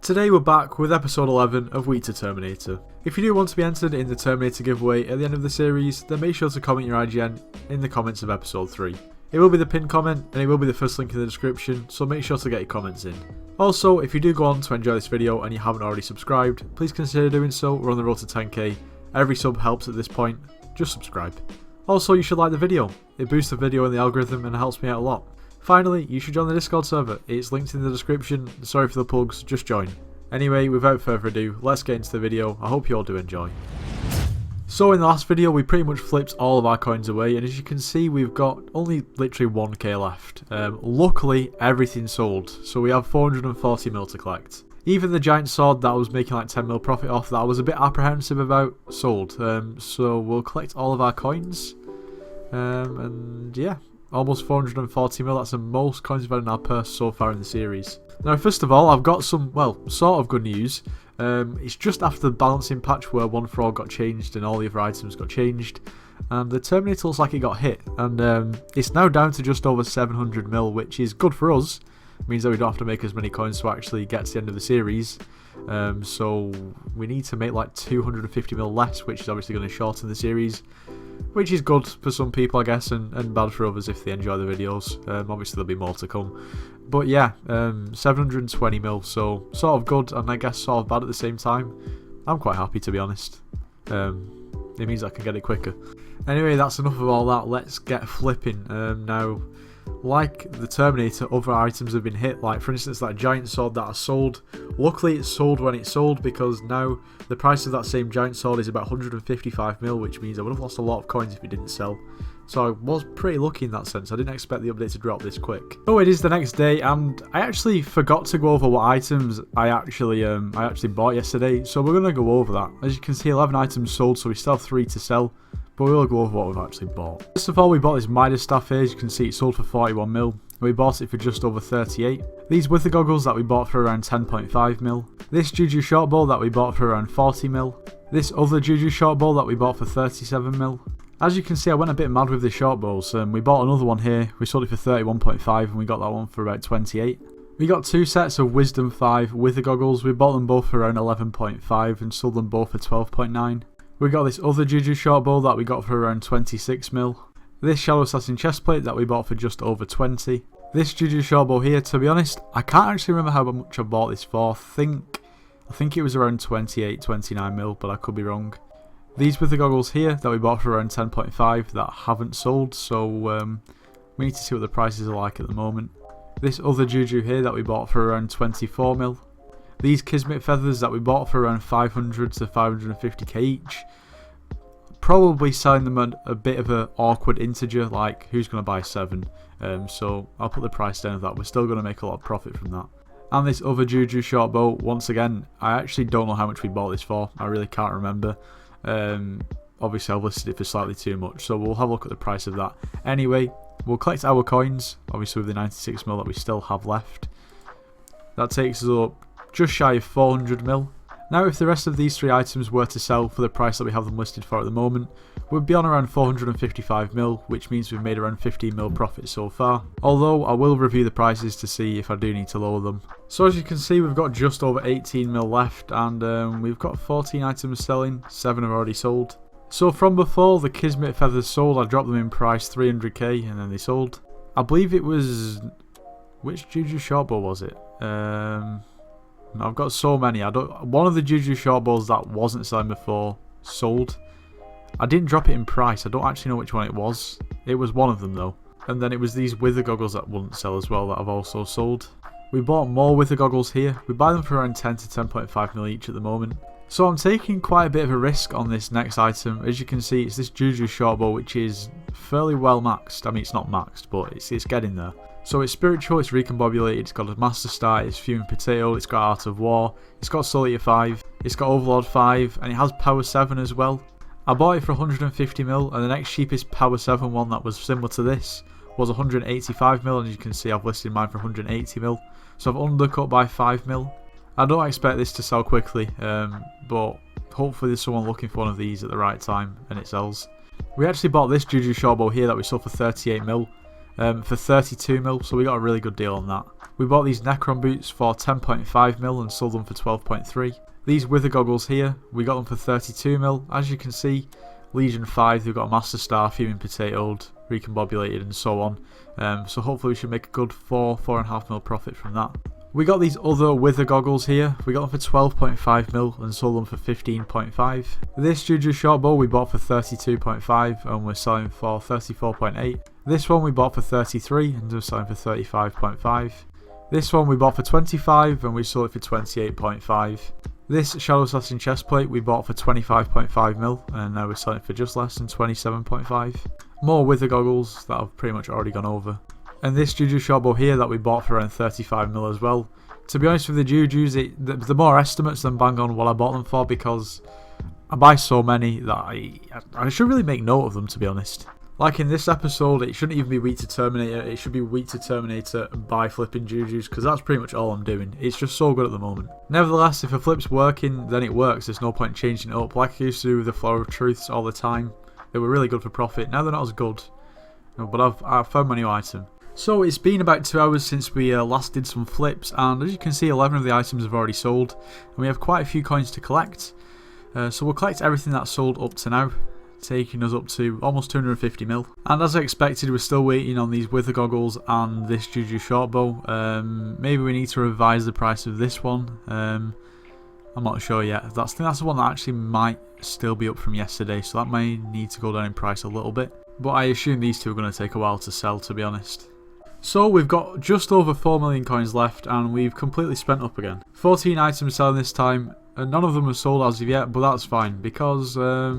Today we're back with episode 11 of Week to Terminator. If you do want to be entered in the Terminator giveaway at the end of the series, then make sure to comment your IGN in the comments of episode 3. It will be the pinned comment and it will be the first link in the description, so make sure to get your comments in. Also, if you do go on to enjoy this video and you haven't already subscribed, please consider doing so. We're on the road to 10k. Every sub helps at this point. Just subscribe. Also, you should like the video. It boosts the video in the algorithm and helps me out a lot. Finally, you should join the Discord server. It's linked in the description. Sorry for the plugs, just join. Anyway, without further ado, let's get into the video. I hope you all do enjoy. So in the last video, we pretty much flipped all of our coins away, and as you can see, we've got only literally 1k left. Luckily, everything sold, so we have 440 mil to collect. Even the giant sword that I was making like 10 mil profit off, that I was a bit apprehensive about, sold. So we'll collect all of our coins. And yeah, almost 440 mil, that's the most coins we've had in our purse so far in the series. Now first of all, I've got some, well, sort of good news. It's just after the balancing patch where 1 for all got changed and all the other items got changed. And the Terminator looks like it got hit. And it's now down to just over 700 mil, which is good for us. It means that we don't have to make as many coins to actually get to the end of the series. So we need to make like 250 mil less, which is obviously going to shorten the series. Which is good for some people, I guess, and bad for others if they enjoy the videos. Obviously, there'll be more to come. But yeah, 720 mil, so sort of good, and I guess sort of bad at the same time. I'm quite happy, to be honest. It means I can get it quicker. Anyway, that's enough of all that. Let's get flipping. Now, like the Terminator, other items have been hit. Like, for instance, that giant sword that I sold. Luckily, it sold when it sold, because now the price of that same giant sword is about 155 mil, which means I would have lost a lot of coins if it didn't sell. So I was pretty lucky in that sense. I didn't expect the update to drop this quick. Oh, it is the next day, and I actually forgot to go over what items I actually bought yesterday. So we're gonna go over that. As you can see, 11 items sold, so we still have 3 to sell. But we'll go over what we've actually bought. First of all, we bought this Midas staff here. As you can see, it sold for 41 mil. We bought it for just over 38. These wither goggles that we bought for around 10.5 mil. This Juju short bow that we bought for around 40 mil. This other Juju short bow that we bought for 37 mil. As you can see, I went a bit mad with the short bows. We bought another one here. We sold it for 31.5 and we got that one for about 28. We got 2 sets of Wisdom 5 wither goggles. We bought them both for around 11.5 and sold them both for 12.9. We got this other Juju short bow that we got for around 26 mil. This Shadow Assassin chestplate that we bought for just over 20. This Juju short bow here, to be honest, I can't actually remember how much I bought this for. I think it was around 28, 29 mil, but I could be wrong. These wither goggles here that we bought for around 10.5 that haven't sold, so we need to see what the prices are like at the moment. This other Juju here that we bought for around 24 mil. These Kismet feathers that we bought for around 500 to 550k each. Probably selling them at a bit of an awkward integer, like who's going to buy 7? So I'll put the price down of that. We're still going to make a lot of profit from that. And this other Juju short bow, once again, I actually don't know how much we bought this for. I really can't remember. Obviously I've listed it for slightly too much, so we'll have a look at the price of that. Anyway, we'll collect our coins, obviously with the 96 mil that we still have left. That takes us up just shy of 400 mil. Now if the rest of these 3 items were to sell for the price that we have them listed for at the moment, we'd be on around 455 mil, which means we've made around 15 mil profit so far. Although I will review the prices to see if I do need to lower them. So as you can see, we've got just over 18 mil left, and we've got 14 items selling, 7 have already sold. So from before the Kismet feathers sold, I dropped them in price 300k and then they sold. I believe it was, which Juju short bow was it? I've got so many. One of the Juju short bows that wasn't selling before sold. I didn't drop it in price. I don't actually know which one it was. It was one of them though. And then it was these wither goggles that wouldn't sell as well that I've also sold. We bought more wither goggles here. We buy them for around 10 to 10.5 mil each at the moment. So I'm taking quite a bit of a risk on this next item. As you can see, it's this Juju short bow, which is fairly well maxed. I mean, it's not maxed, but it's getting there. So it's spiritual, it's recombobulated, it's got a master star, it's fuming potato, it's got art of war, it's got Soul Eater 5, it's got overlord 5, and it has power 7 as well. I bought it for 150 mil, and the next cheapest power 7 one that was similar to this was 185 mil, and as you can see I've listed mine for 180 mil. So I've undercut by 5 mil. I don't expect this to sell quickly, but hopefully there's someone looking for one of these at the right time and it sells. We actually bought this Juju short bow here that we sold for 38 mil. For 32 mil, so we got a really good deal on that. We bought these Necron boots for 10.5 mil and sold them for 12.3. These wither goggles here, we got them for 32 mil. As you can see, Legion 5, they've got a Master Star, Fuming Potatoed, Recombobulated and so on. So hopefully we should make a good 4.5 mil profit from that. We got these other wither goggles here. We got them for 12.5 mil and sold them for 15.5. This Juju short bow we bought for 32.5 and we're selling for 34.8. This one we bought for 33 and we're selling for 35.5. This one we bought for 25 and we sold it for 28.5. This Shadow Assassin chestplate we bought for 25.5 mil and now we're selling it for just less than 27.5. More wither goggles that I've pretty much already gone over. And this Juju shortbow here that we bought for around 35 mil as well. To be honest with the Jujus, the more estimates than bang on what I bought them for, because I buy so many that I should really make note of them, to be honest. Like in this episode, it shouldn't even be weak to Terminator, it should be weak to Terminator and buy flipping Jujus, because that's pretty much all I'm doing. It's just so good at the moment. Nevertheless, if a flip's working, then it works. There's no point changing it up like I used to do with the Flower of Truths all the time. They were really good for profit. Now they're not as good, but I've found my new item. So it's been about 2 hours since we last did some flips, and as you can see 11 of the items have already sold and we have quite a few coins to collect. So we'll collect everything that's sold up to now, taking us up to almost 250 mil. And as I expected, we're still waiting on these wither goggles and this Juju shortbow. Maybe we need to revise the price of this one. I'm not sure yet. I think that's the one that actually might still be up from yesterday, so that may need to go down in price a little bit. But I assume these two are going to take a while to sell, to be honest. So we've got just over 4 million coins left and we've completely spent up again. 14 items selling this time and none of them are sold as of yet, but that's fine because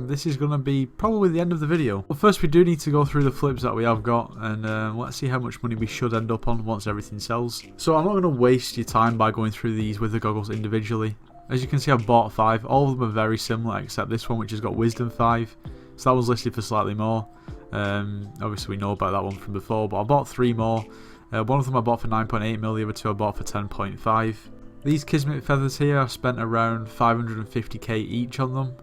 this is going to be probably the end of the video. But first we do need to go through the flips that we have got and let's see how much money we should end up on once everything sells. So I'm not going to waste your time by going through these wither goggles individually. As you can see, I've bought 5. All of them are very similar except this one, which has got Wisdom 5. So that was listed for slightly more. Obviously we know about that one from before, but I bought 3 more. One of them I bought for 9.8 mil, the other 2 I bought for 10.5. These Kismet feathers here, I've spent around 550k each on them,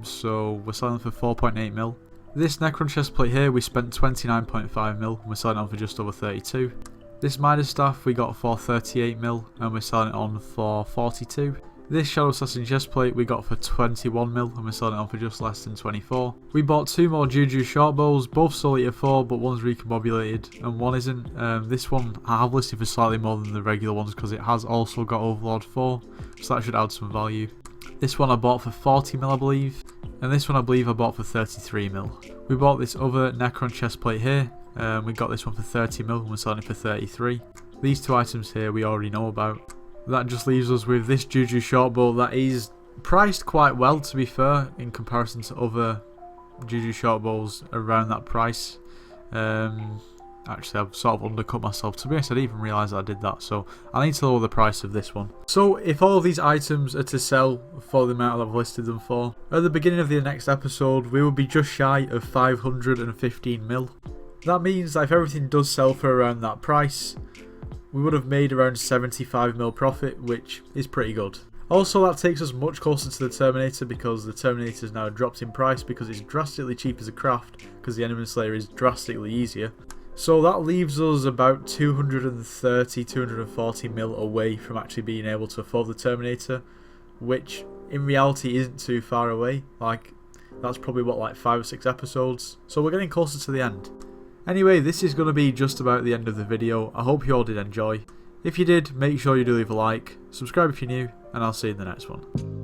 so we're selling for 4.8 mil. This Necron chestplate here, we spent 29.5 mil, and we're selling it on for just over 32. This Midas staff we got for 38 mil, and we're selling it on for 42. This Shadow Assassin chestplate we got for 21 mil and we're selling it on for just less than 24. We bought 2 more Juju shortbows, both Soul Eater 4 but one's recombobulated and one isn't. This one I have listed for slightly more than the regular ones because it has also got Overlord 4, so that should add some value. This one I bought for 40 mil I believe, and this one I believe I bought for 33 mil. We bought this other Necron chestplate here, we got this one for 30 mil and we're selling it for 33. These 2 items here we already know about. That just leaves us with this Juju shortbow that is priced quite well, to be fair, in comparison to other Juju shortbows around that price. Actually, I've sort of undercut myself. To be honest, I didn't even realise that I did that, so I need to lower the price of this one. So, if all of these items are to sell for the amount that I've listed them for, at the beginning of the next episode, we will be just shy of 515 mil. That means that if everything does sell for around that price, we would have made around 75 mil profit, which is pretty good. Also, that takes us much closer to the Terminator because the Terminator is now dropped in price because it's drastically cheap as a craft because the Enemy Slayer is drastically easier. So that leaves us about 230-240 mil away from actually being able to afford the Terminator, which in reality isn't too far away. Like, that's probably what, like 5 or 6 episodes, so we're getting closer to the end. Anyway, this is going to be just about the end of the video. I hope you all did enjoy. If you did, make sure you do leave a like, subscribe if you're new, and I'll see you in the next one.